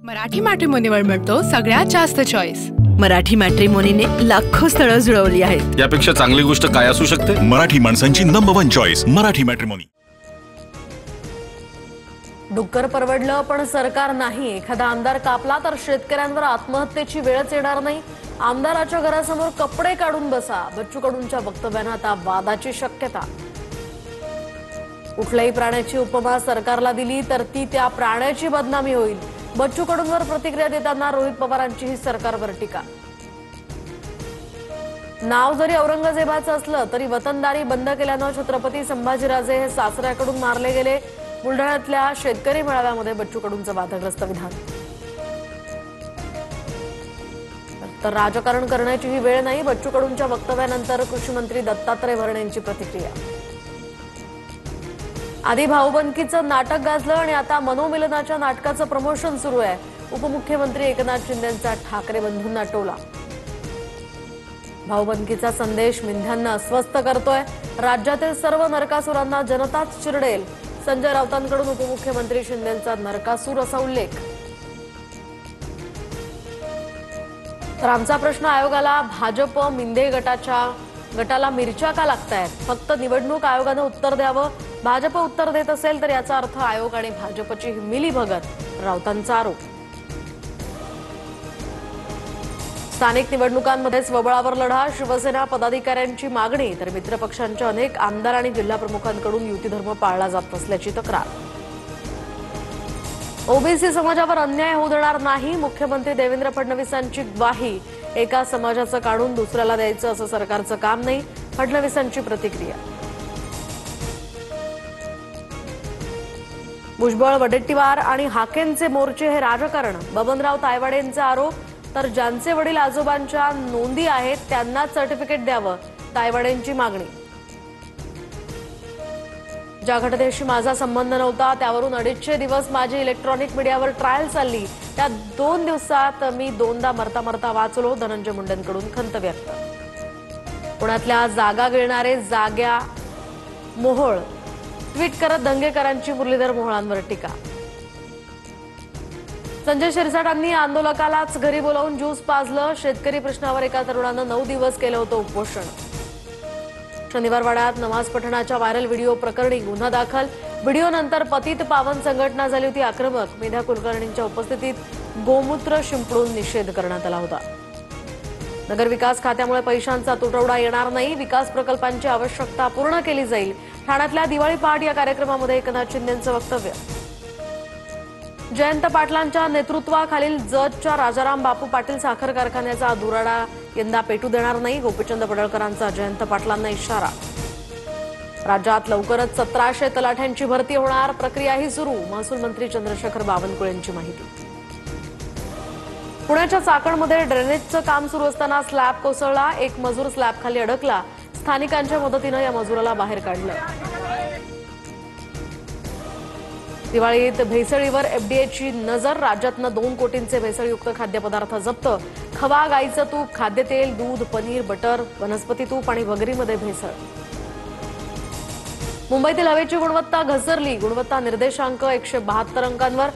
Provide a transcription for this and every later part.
मराठी मॅट्रिमोनीवर मिळतो सगळ्यात जास्त चॉईस। मराठी मॅट्रिमोनीने लाखो स्थळं जुळवली आहेत। यापेक्षा चांगली गोष्ट काय असू शकते? मराठी माणसांची नंबर 1 चॉईस मराठी मॅट्रिमोनी। डुक्कर परवडलं पण सरकार नाही। एखादा आमदार कापला तर शेतकऱ्यांवर आत्महत्येची वेळच येणार नाही। आमदाराच्या घरासमोर कपडे काढून बसा। बच्चू कडूंच्या वक्तव्यानं आता वादाची शक्यता। कुठल्याही प्राण्याची उपमा सरकारला दिली तर ती त्या प्राण्याची बदनामी होईल। बच्चू कडूंवर प्रतिक्रिया देताना रोहित पवारांची ही सरकारवर टीका। नाव जरी औरंगजेबाचं असलं तरी वतनदारी बंद केल्यानं छत्रपती संभाजीराजे हे सासऱ्याकडून मारले गेले। बुलढाण्यातल्या शेतकरी मेळाव्यामध्ये बच्चू कडूंचं वादग्रस्त विधान। तर राजकारण करण्याची ही वेळ नाही। बच्चू कडूंच्या वक्तव्यानंतर कृषी मंत्री दत्तात्रय भरणे यांची प्रतिक्रिया। आधी भाऊबंदकीचं नाटक गाजलं आणि आता मनोमिलनाच्या नाटकाचं प्रमोशन सुरू आहे। उपमुख्यमंत्री एकनाथ शिंदेंचा ठाकरे बंधूंना टोला। भाऊबंदकीचा संदेश मिंध्यांना अस्वस्थ करतोय। राज्यातील सर्व नरकासुरांना जनताच चिरडेल। संजय राऊतांकडून उपमुख्यमंत्री शिंदेंचा नरकासूर असा उल्लेख। तर आमचा प्रश्न आयोगाला भाजप मिंदे गटाला मिरच्या का लागतायत? फक्त निवडणूक आयोगानं उत्तर द्यावं। भाजप उत्तर देत असेल तर याचा अर्थ आयोग आणि भाजपची मिलीभगत, राऊतांचा आरोप। स्थानिक निवडणुकांमध्ये स्वबळावर लढा। शिवसेना पदाधिकाऱ्यांची मागणी तर मित्रपक्षांच्या अनेक आमदार आणि जिल्हाप्रमुखांकडून युतीधर्म पाळला जात नसल्याची तक्रार। ओबीसी समाजावर अन्याय होऊ देणार नाही। मुख्यमंत्री देवेंद्र फडणवीसांची ग्वाही। एका समाजाचं काढून दुसऱ्याला द्यायचं असं सरकारचं काम नाही। फडणवीसांची प्रतिक्रिया। भुजबळ, वडेट्टीवार आणि हाकेंचे मोर्चे हे राजकारण। बबनराव तायवाडेंचा आरोप। तर ज्यांचे वडील आजोबांच्या नोंदी आहेत त्यांनाच सर्टिफिकेट द्यावं, तायवाडेंची मागणी। ज्या घटनेशी माझा संबंध नव्हता त्यावरून 250 दिवस माझी इलेक्ट्रॉनिक मीडियावर ट्रायल चालली। त्या 2 दिवसात मी 2दा मरता मरता वाचलो। धनंजय मुंडेंकडून खंत व्यक्त। पुण्यातल्या जागा गिळणारे जाग्या मोहोळ ट्विट करत दंगेकरांची मुरलीधर मोहोळांवर टीका। संजय शिरसाटांनी आंदोलकालाच घरी बोलावून ज्यूस पाजलं। शेतकरी प्रश्नावर एका तरुणानं 9 दिवस केलं होतं उपोषण। शनिवारवाड्यात नमाज पठणाच्या व्हायरल व्हिडिओ प्रकरणी गुन्हा दाखल। व्हिडिओनंतर पतित पावन संघटना झाली होती आक्रमक। मेधा कुलकर्णींच्या उपस्थितीत गोमूत्र शिंपडून निषेध करण्यात आला होता। नगरविकास खात्यामुळे पैशांचा तुटवडा येणार नाही। विकास प्रकल्पांची आवश्यकता पूर्ण केली जाईल। ठाण्यातल्या दिवाळी पहाट या कार्यक्रमामध्ये एकनाथ शिंदेंचं वक्तव्य। जयंत पाटलांच्या नेतृत्वाखालील जतच्या राजाराम बापू पाटील साखर कारखान्याचा दुराडा यंदा पेटू देणार नाही। गोपीचंद पडळकरांचा जयंत पाटलांना इशारा। राज्यात लवकरच 1700 तलाठ्यांची भरती होणार। प्रक्रियाही सुरू। महसूल मंत्री चंद्रशेखर बावनकुळेंची माहिती। पुण्याच्या चाकणमध्ये ड्रेनेजचं काम सुरू असताना स्लॅब कोसळला। एक मजूर स्लॅबखाली अडकला। स्थानिकांच्या मदतीनं या मजुराला बाहेर काढलं। दिवाळीत भेसळीवर एफडीएची नजर। राज्यातनं 2 कोटींचे भेसळयुक्त खाद्यपदार्थ जप्त। खवा, गाईचं तूप, खाद्यतेल, दूध, पनीर, बटर, वनस्पती तूप आणि वगैरेमध्ये भेसळ। मुंबईतील हवेची गुणवत्ता घसरली। गुणवत्ता निर्देशांक 172 अंकांवर।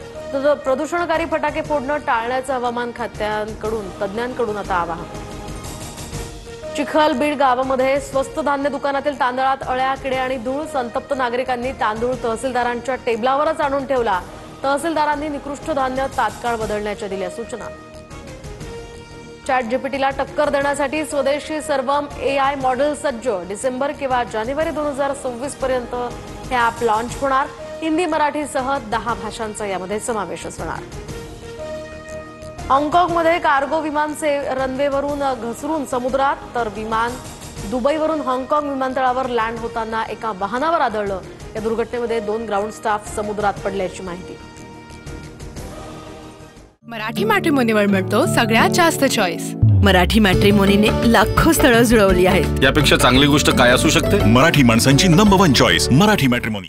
प्रदूषणकारी फटाके फोडणं टाळण्याचं हवामान खात्याकडून तज्ज्ञांकडून आता आवाहन। चिखल, बीड गावामध्ये स्वस्त धान्य दुकानातील तांदळात अळ्या, किडे आणि धूळ। संतप्त नागरिकांनी तांदूळ तहसीलदारांच्या टेबलावरच आणून ठेवला। तहसीलदारांनी निकृष्ट धान्य तात्काळ बदलण्याच्या दिल्या सूचना। चॅटजीपीटीला टक्कर देण्यासाठी स्वदेशी सर्वम एआय मॉडेल सज्ज। डिसेंबर किंवा जानेवारी 2026 पर्यंत हे ॲप लॉन्च होणार। हिंदी, मराठीसह 10 भाषांचा यामध्ये समावेश असणार। हाँगकाँगमध्ये कार्गो विमानचे रनवेवरून घसरून समुद्रात। तर विमान दुबईवरून हाँगकाँग विमानतळावर लँड होताना एका वाहनावर आदळलं। या दुर्घटनेमध्ये 2 ग्राउंड स्टाफ समुद्रात पडल्याची माहिती। मराठी मॅट्रिमोनीवर मिळतो सगळ्यात जास्त चॉईस। मराठी मॅट्रिमोनीने लाखो स्थळं जुळवली आहेत। यापेक्षा चांगली गोष्ट काय असू शकते? मराठी माणसांची नंबर 1 चॉईस मराठी मॅट्रिमोनी।